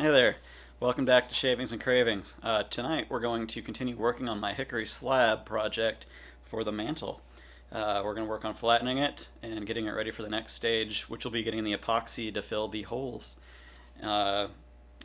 Hey there, welcome back to Shavings and Cravings. Tonight we're going to continue working on my Hickory slab project for the mantle. We're going to work on flattening it and getting it ready for the next stage, which will be getting the epoxy to fill the holes and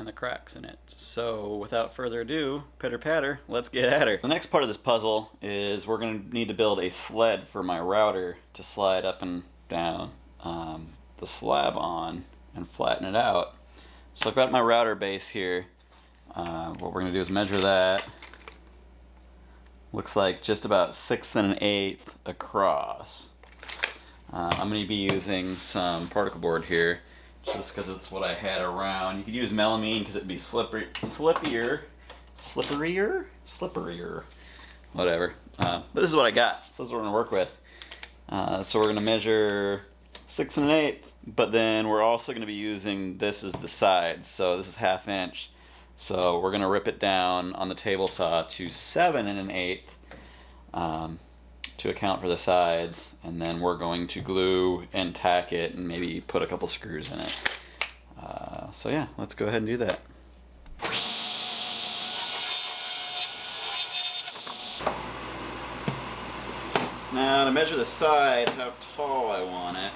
the cracks in it. So without further ado, pitter patter, let's get at her. The next part of this puzzle is we're going to need to build a sled for my router to slide up and down the slab on and flatten it out. So I've got my router base here. What we're going to do is measure that. Looks like just about 1/6 and 1/8 across. I'm going to be using some particle board here just because it's what I had around. You could use melamine because it'd be slipperier, whatever. But this is what I got. So this is what we're going to work with. So we're going to measure 1/6 and 1/8. But then we're also going to be using this as the sides, so this is 1/2 inch. So we're going to rip it down on the table saw to 7 and 1/8 to account for the sides, and then we're going to glue and tack it and maybe put a couple screws in it. So yeah, let's go ahead and do that. Now to measure the side, how tall I want it.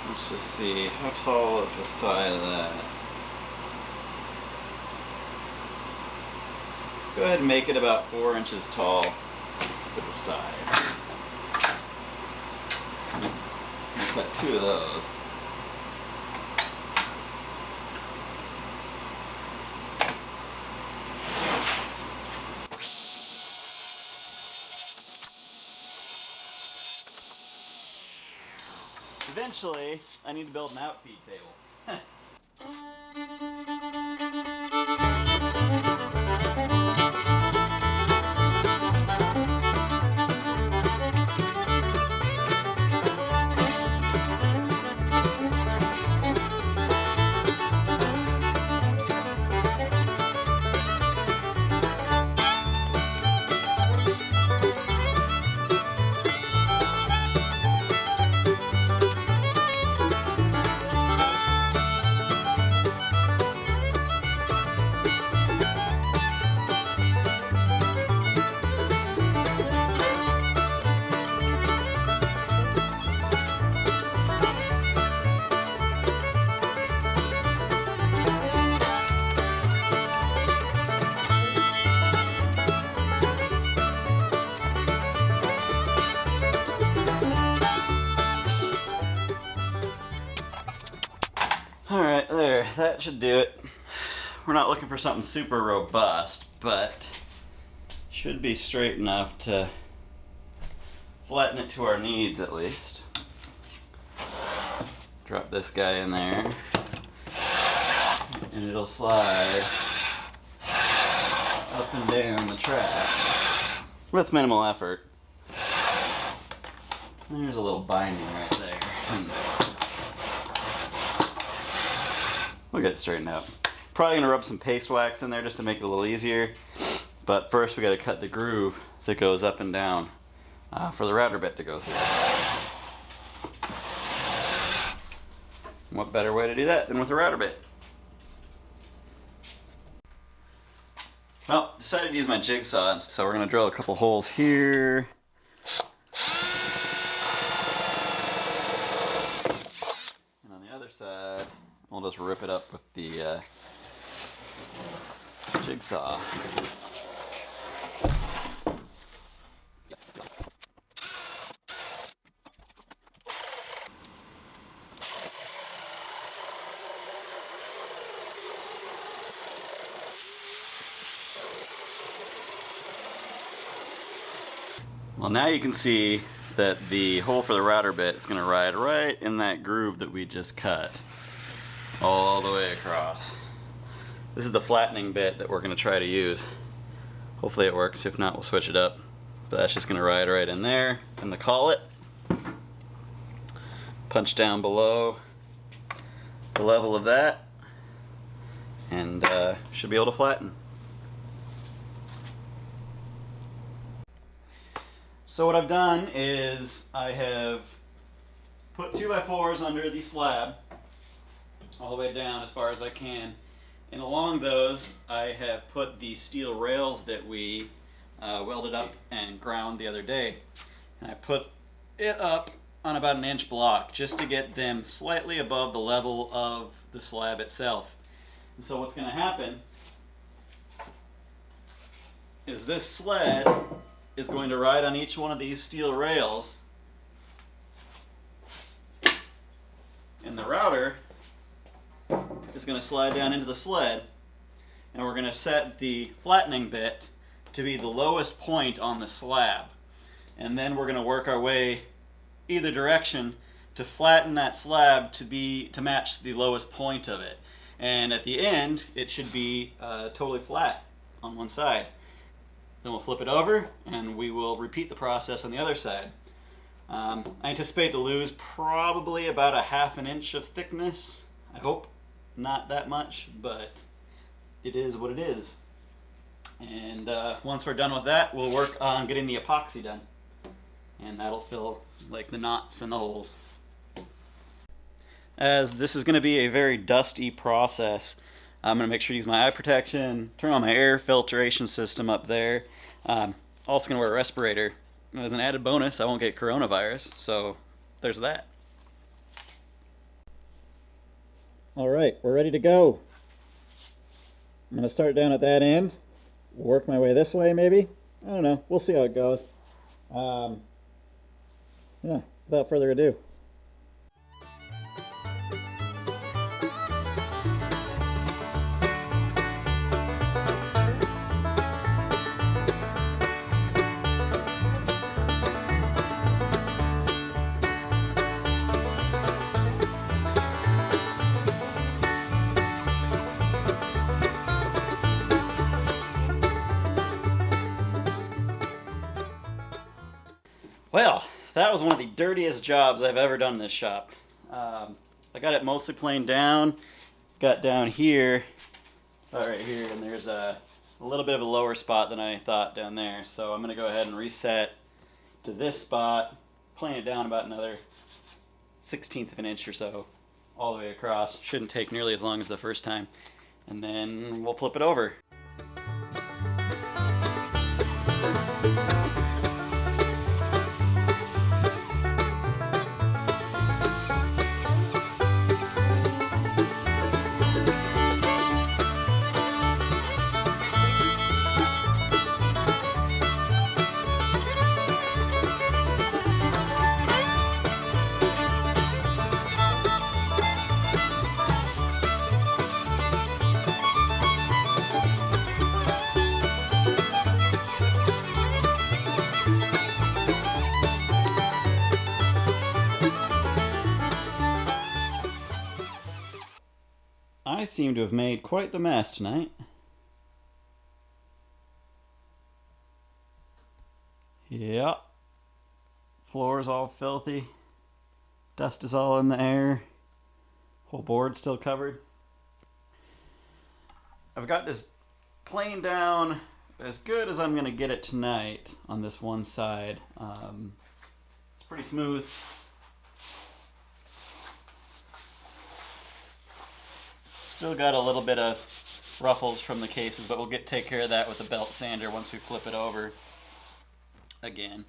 Let's just see, how tall is the side of that? Let's go ahead and make it about 4 inches tall for the sides. I'll cut 2 of those. Eventually, I need to build an outfeed table. Alright, there, that should do it. We're not looking for something super robust, but should be straight enough to flatten it to our needs at least. Drop this guy in there, and it'll slide up and down the track with minimal effort. There's a little binding right there. We'll get it straightened out. Probably gonna rub some paste wax in there just to make it a little easier. But first we gotta cut the groove that goes up and down for the router bit to go through. What better way to do that than with a router bit? Well, decided to use my jigsaw, so we're gonna drill a couple holes here. And on the other side, we'll just rip it up with the jigsaw. Well, now you can see that the hole for the router bit is going to ride right in that groove that we just cut all the way across. This is the flattening bit that we're going to try to use. Hopefully it works. If not, we'll switch it up. But that's just going to ride right in there in the collet. Punch down below the level of that, and should be able to flatten. So what I've done is I have put 2x4s under the slab all the way down as far as I can. And along those, I have put the steel rails that we welded up and ground the other day. And I put it up on about an inch block just to get them slightly above the level of the slab itself. And so what's going to happen is this sled is going to ride on each one of these steel rails, and the router is going to slide down into the sled, and we're going to set the flattening bit to be the lowest point on the slab. And then we're going to work our way either direction to flatten that slab to match the lowest point of it. And at the end, it should be totally flat on one side. Then we'll flip it over and we will repeat the process on the other side. I anticipate to lose probably about a half an inch of thickness. I hope not that much, but it is what it is. And once we're done with that, we'll work on getting the epoxy done. And that'll fill like the knots and the holes. As this is going to be a very dusty process, I'm going to make sure to use my eye protection, turn on my air filtration system up there. Also going to wear a respirator. As an added bonus, I won't get coronavirus, so there's that. All right, we're ready to go. I'm going to start down at that end, work my way this way maybe. I don't know, we'll see how it goes. Yeah, without further ado. Well, that was one of the dirtiest jobs I've ever done in this shop. I got it mostly planed down, got down here, right here, and there's a little bit of a lower spot than I thought down there. So I'm going to go ahead and reset to this spot, plane it down about another 1/16 of an inch or so, all the way across. Shouldn't take nearly as long as the first time. And then we'll flip it over. I seem to have made quite the mess tonight. Yep. Floor's all filthy. Dust is all in the air. Whole board's still covered. I've got this plane down as good as I'm going to get it tonight on this one side. It's pretty smooth. Still got a little bit of ruffles from the cases, but we'll take care of that with a belt sander once we flip it over again.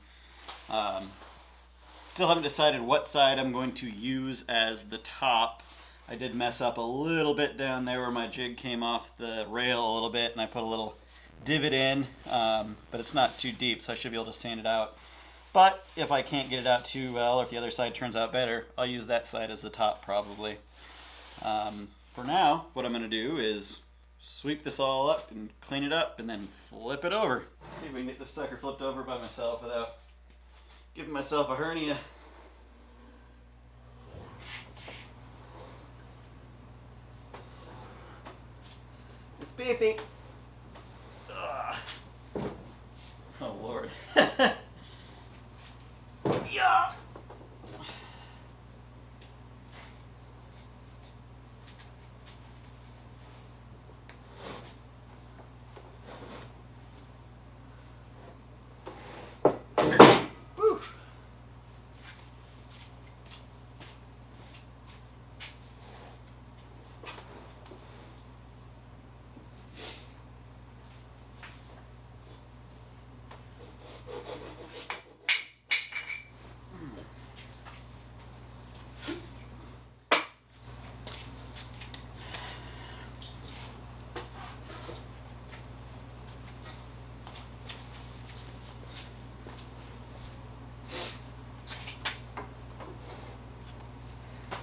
Still haven't decided what side I'm going to use as the top. I did mess up a little bit down there where my jig came off the rail a little bit, and I put a little divot in, but it's not too deep, so I should be able to sand it out. But if I can't get it out too well, or if the other side turns out better, I'll use that side as the top probably. For now, what I'm going to do is sweep this all up and clean it up and then flip it over. Let's see if we can get this sucker flipped over by myself without giving myself a hernia. It's beefy. Ugh. Oh Lord. Yeah.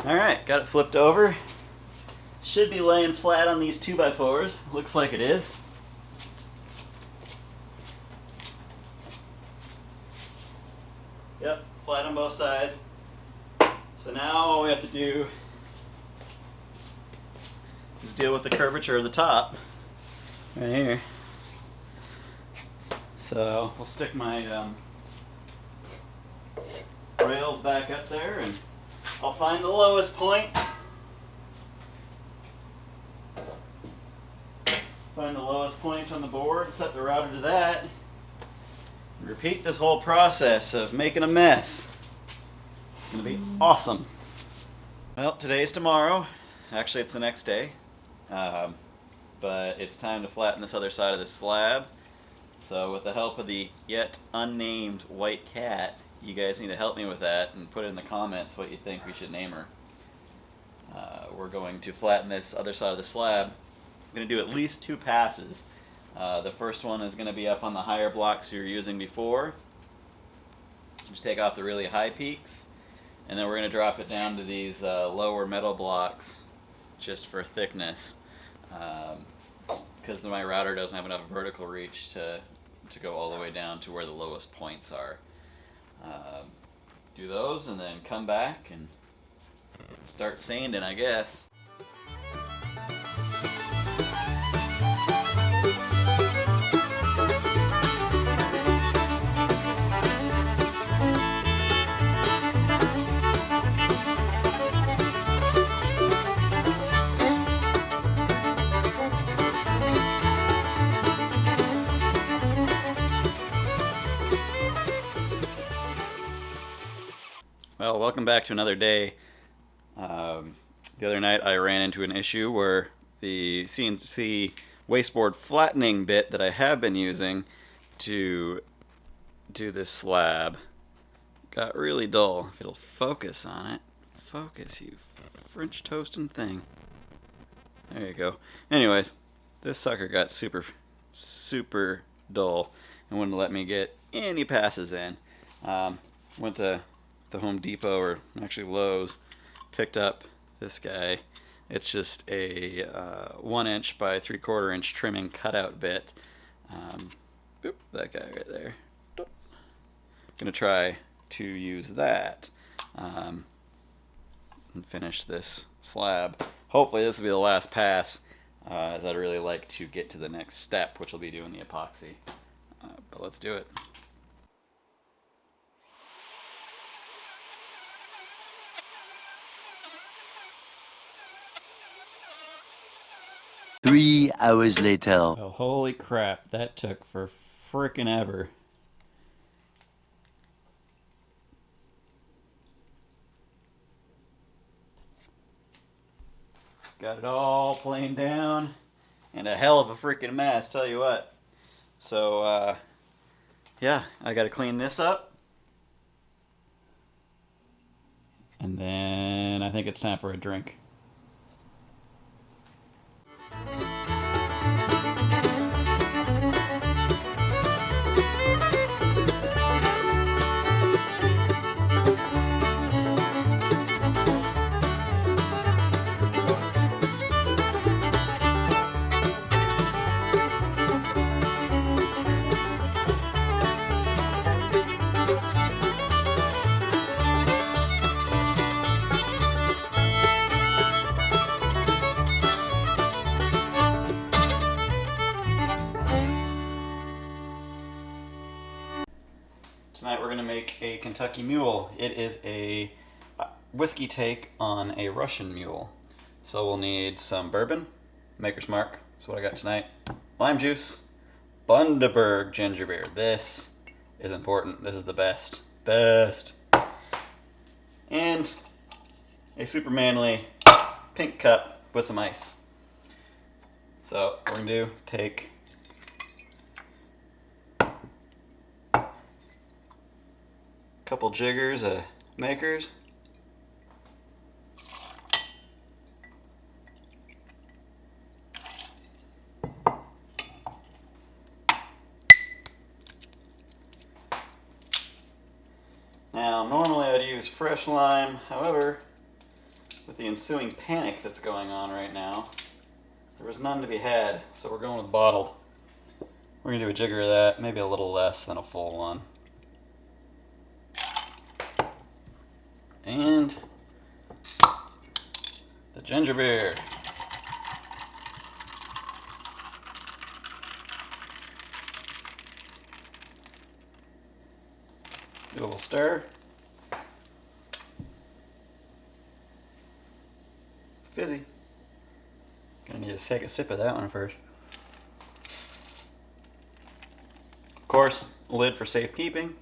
Alright, got it flipped over. Should be laying flat on these 2x4s. Looks like it is. Yep, flat on both sides. So now all we have to do is deal with the curvature of the top. Right here. So we'll stick my rails back up there and I'll find the lowest point. Find the lowest point on the board, set the router to that. Repeat this whole process of making a mess. It's gonna be awesome. Well, today's tomorrow. Actually, it's the next day. But it's time to flatten this other side of the slab. So with the help of the yet unnamed white cat, you guys need to help me with that and put in the comments what you think we should name her. We're going to flatten this other side of the slab. I'm going to do at least 2 passes. The first one is going to be up on the higher blocks we were using before. Just take off the really high peaks. And then we're going to drop it down to these lower metal blocks just for thickness. Because my router doesn't have enough vertical reach to go all the way down to where the lowest points are. Do those and then come back and start sanding, I guess. Well, welcome back to another day. The other night I ran into an issue where the CNC wasteboard flattening bit that I have been using to do this slab got really dull. If it'll focus on it. Focus, you French toasting thing. There you go. Anyways, this sucker got super dull and wouldn't let me get any passes in. Went to the Home Depot, or actually Lowe's, picked up this guy. It's just a 1 inch by 3/4 inch trimming cutout bit. Boop, that guy right there. Boop. Gonna try to use that and finish this slab. Hopefully this will be the last pass, as I'd really like to get to the next step, which will be doing the epoxy. But let's do it. Three hours later. Oh, holy crap, that took for frickin' ever. Got it all planed down, and a hell of a freaking mess, tell you what. So, yeah, I gotta clean this up. And then I think it's time for a drink. Tonight we're going to make a Kentucky Mule. It is a whiskey take on a Russian mule. So we'll need some bourbon, Maker's Mark, that's what I got tonight, lime juice, Bundaberg ginger beer. This is important. This is the best. And a super manly pink cup with some ice. So what we're going to do, take couple jiggers of Makers. Now, normally I'd use fresh lime, however, with the ensuing panic that's going on right now, there was none to be had, so we're going with bottled. We're going to do a jigger of that, maybe a little less than a full one. And the ginger beer. Do a little stir. Fizzy. Gonna need to take a sip of that one first. Of course, a lid for safekeeping.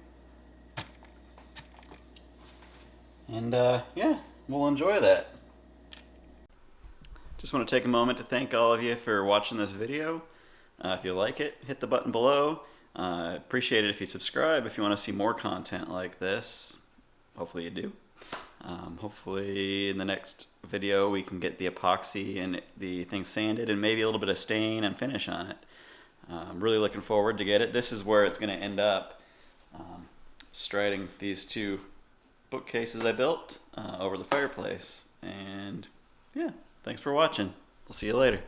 And yeah, we'll enjoy that. Just want to take a moment to thank all of you for watching this video. If you like it, hit the button below. Appreciate it if you subscribe if you want to see more content like this. Hopefully you do. Hopefully in the next video we can get the epoxy and the thing sanded and maybe a little bit of stain and finish on it. I'm really looking forward to get it. This is where it's going to end up. Striding these two bookcases I built over the fireplace. And yeah, thanks for watching. We'll see you later.